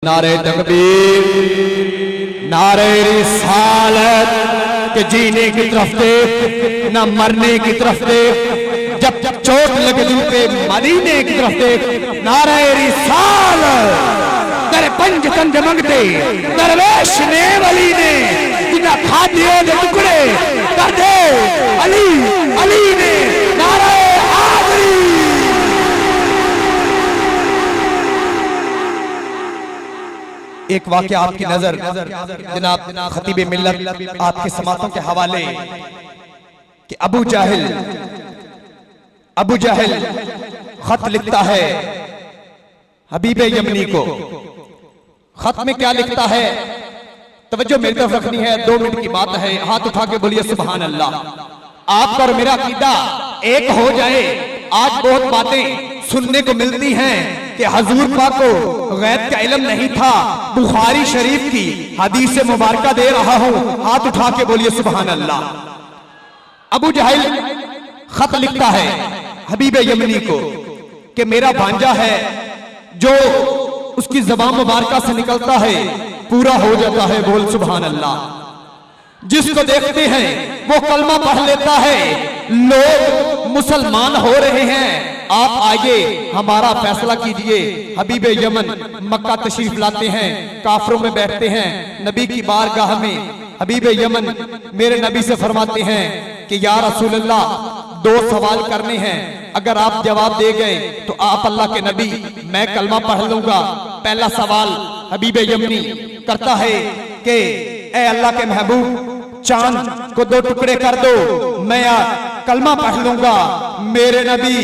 नारे तकबीर, नारे रिसालत के जीने की तरफ देख, न मरने की तरफ देख, जब जब चोट लगे दिल पे मदीने की तरफ देख। नारे रिसालत तेरे पंज तंज मंगते दरवेश ने वली ने बिना खादियों के टुकड़े कर दे अली अली ने। नारे एक वाकया आपकी नजर जनाब खतीब मिल्लत आपकी समातों के हवाले कि अबू जाहिल खत लिखता है हबीब यमनी को। खत में क्या लिखता है, तवज्जो मेरी तरफ रखनी है, 2 मिनट की बात है। हाथ उठा के बोलिए सुभान अल्लाह। आपका और मेरा अकीदा एक हो जाए। आज बहुत बातें सुनने को मिलती हैं कि हजूर पाक को गैब का इल्म नहीं था। बुखारी शरीफ की हदीस मुबारका दे रहा हूं, हाथ उठा के बोलिए सुभान अल्लाह। अबू जाहिल खत लिखता है हबीब यमनी को कि मेरा भांजा है, जो उसकी ज़बान मुबारका से निकलता है पूरा हो जाता है। बोल सुभान अल्लाह। जिसको देखते हैं वो कलमा पढ़ लेता है। लोग मुसलमान हो रहे हैं, आप आइए हमारा फैसला कीजिए। हबीब यमन मक्का तशरीफ लाते हैं, काफरों में बैठते हैं, नबी की बारगाह में हबीब यमन मेरे नबी से फरमाते हैं कि या रसूल अल्लाह 2 सवाल करने हैं, अगर आप जवाब दे गए तो आप अल्लाह के नबी, मैं कलमा पढ़ लूंगा। पहला सवाल हबीब यमनी करता है कि ए अल्लाह के महबूब, चांद को 2 टुकड़े कर दो, मैं कलमा पढ़ लूंगा। मेरे नबी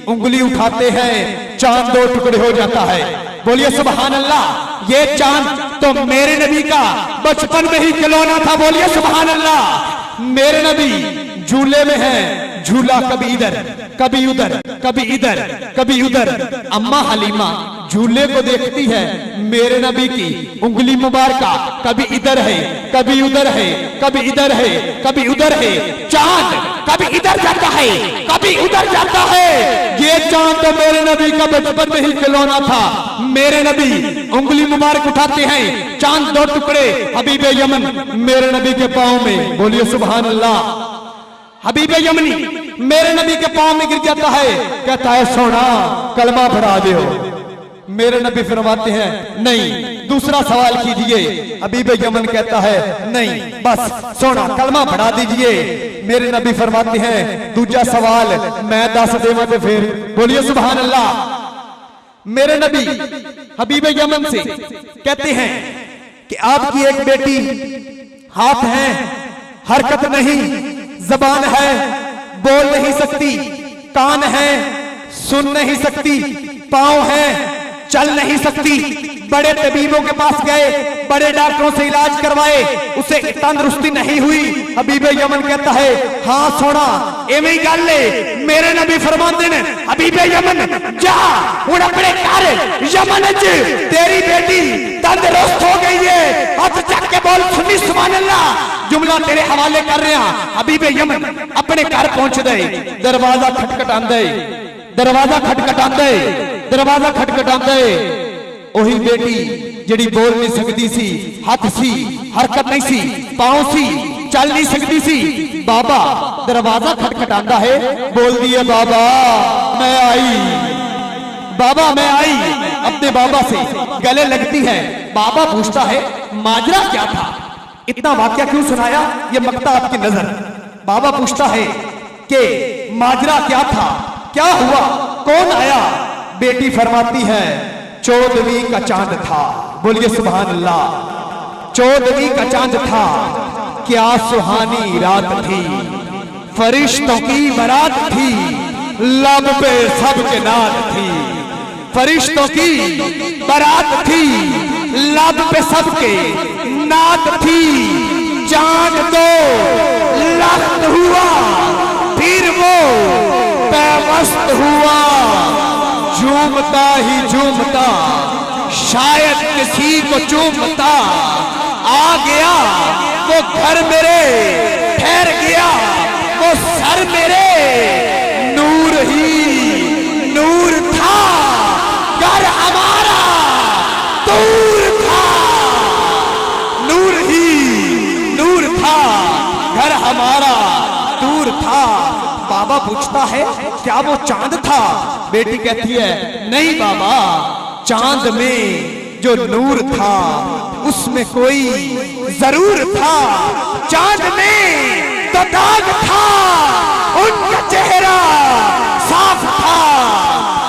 उंगली उठाते हैं, चांद 2 टुकड़े हो जाता है। बोलिए सुभान अल्लाह। ये चांद तो मेरे नबी का बचपन में ही खिलौना था। बोलिए सुभान अल्लाह। मेरे नबी झूले में है, झूला कभी इधर कभी उधर, कभी इधर कभी उधर। अम्मा हलीमा झूले को देखती है, मेरे नबी की उंगली मुबारका कभी इधर है, कभी उधर है, कभी इधर है, कभी उधर है। चांद कभी इधर जाता है, कभी उधर जाता है। ये चांद तो मेरे नबी का बचपन में ही खिलौना था। मेरे नबी उंगली मुबारक उठाते हैं, चांद 2 टुकड़े हबीब यमन मेरे नबी के पांव में। बोलिए सुभान अल्लाह। हबीब यमनी मेरे नबी के पांव में गिर जाता है, कहता है सोना कलमा पढ़ा दो। मेरे नबी फरमाते हैं नहीं, दूसरा सवाल कीजिए। हबीब यमन कहता है नहीं, बस सोना कलमा पढ़ा दीजिए। मेरे नबी फरमाते हैं दूसरा सवाल मैं 10 देवा तो फिर। बोलिए सुभान अल्लाह। मेरे नबी हबीब यमन से कहते हैं कि आपकी एक बेटी हाथ है, हरकत नहीं, जबान है, बोल नहीं सकती, कान है, सुन नहीं सकती, पांव है, चल नहीं सकती। बड़े तबीबों के पास गए, बड़े डॉक्टरों से इलाज करवाए, उसे तंदुरुस्ती नहीं हुई। हबीब यमन कहता है हाँ सोना एवं गल है। मेरे नबी फरमाते ने हबीब यमन जा हुण अपने घर यमन च तेरी बेटी तंदुरुस्त हो गई है। हाथ चक के बोल सुनी सुभान अल्लाह। जुमला तेरे हवाले कर रहे हैं। हबीब यमन अपने घर पहुंच गए, दरवाजा खटखटांदे, दरवाजा खटखटांदे, दरवाजा खटखटांदे। ओही बेटी जिहड़ी बोल नहीं सकती सी, हाथ सी, हरकत नहीं सी, पांव सी, चल नहीं सकती सी। बाबा दरवाजा खटखटांदा है, बोल दिए बाबा मैं आई, बाबा मैं आई। अपने बाबा से गले लगती है। बाबा पूछता है माजरा क्या था, इतना वाक्या क्यों सुनाया, ये मकता आपकी नजर। बाबा पूछता है कि माजरा क्या था, क्या हुआ, कौन आया। बेटी फरमाती है 14वीं का चांद था। बोलिए सुभान अल्लाह। 14वीं का चांद था, क्या सुहानी रात थी, फरिश्तों की बारात थी, लब पे सबके नाद थी। फरिश्तों की बारात थी, लब पे सबके नाद थी। चांद 2 लख्त हुआ, फिर वो पैवस्त हुआ। झूमता ही झूमता शायद किसी को चूमता आ गया वो घर मेरे, ठहर गया वो सर मेरे। नूर ही नूर था घर हमारा, नूर था, नूर ही नूर था, घर हमारा दूर था। बाबा पूछता है क्या वो चांद था? बेटी कहती है नहीं बाबा, चांद में जो नूर था उसमें कोई जरूर था। चांद में तो दाग था, उनका चेहरा साफ था।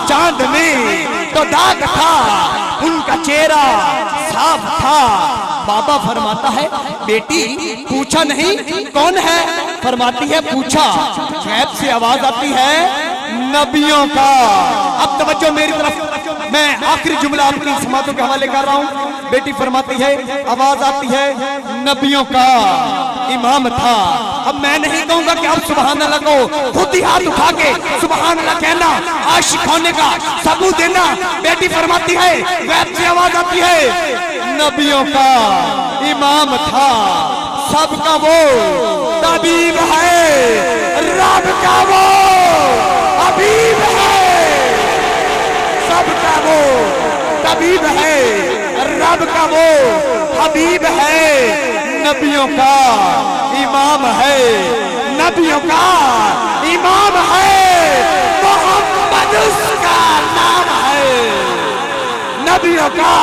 चांद में तो दाग था, उनका चेहरा साफ था। बाबा फरमाता है बेटी पूछा नहीं कौन है? फरमाती है पूछा। गैब से आवाज आती है नबियों का। अब तवज्जो मेरी तरफ, मैं आखिरी जुमला अपनी समातों के हवाले कर रहा हूं। बेटी फरमाती है आवाज आती है नबियों का इमाम था। अब मैं नहीं कहूंगा कि आप सुभान अल्लाह को खुद ही हाथ उठा के सुभान अल्लाह कहना, आशिक होने का सबूत देना। बेटी फरमाती है गैब से आवाज आती है नबियों का इमाम था, सबका वो तबीब है, रब का वो हबीब है। सबका वो तबीब है, रब का वो हबीब है। नबियों का इमाम है, नबियों का इमाम है। मोहम्मद उसका नाम है, नबियों का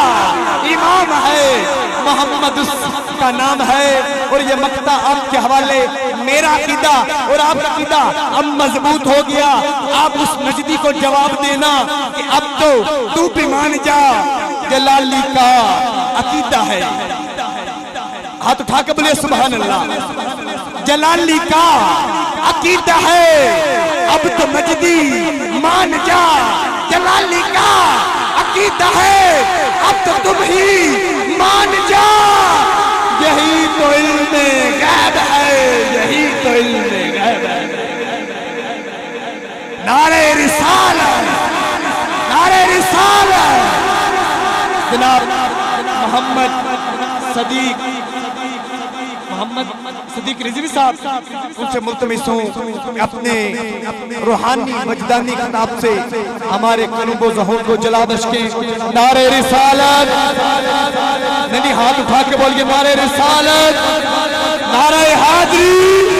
इमाम है, मोहम्मद उसका नाम है। और ये मक्ता आपके हवाले, मेरा अकीदा और आपका अकीदा अब मजबूत हो गया। आप उस नजदी को जवाब देना कि अब तो तू भी मान जा, जलाली का अकीदा है। हाथ उठा के बोले सुभान अल्लाह। जलाली का अकीदा है, अब तो नजदी मान जा। जलाली का अकीदा है, अब तो तुम ही मान जा। यही तो इल्मे गैब है, यही तो इल्मे गैब है। नारे रिसालत, नारे रिसालत। जनाब मोहम्मद सदीक रिजवी साहब, उनसे मुल्तमिस हूँ अपने रूहानी मजदानी किताब से हमारे कल्बो ज़हूर को जला बख्शे। नारे रिसालत। नहीं हाथ उठा के बोलिए नारे रिसालत, नारे हाज़री।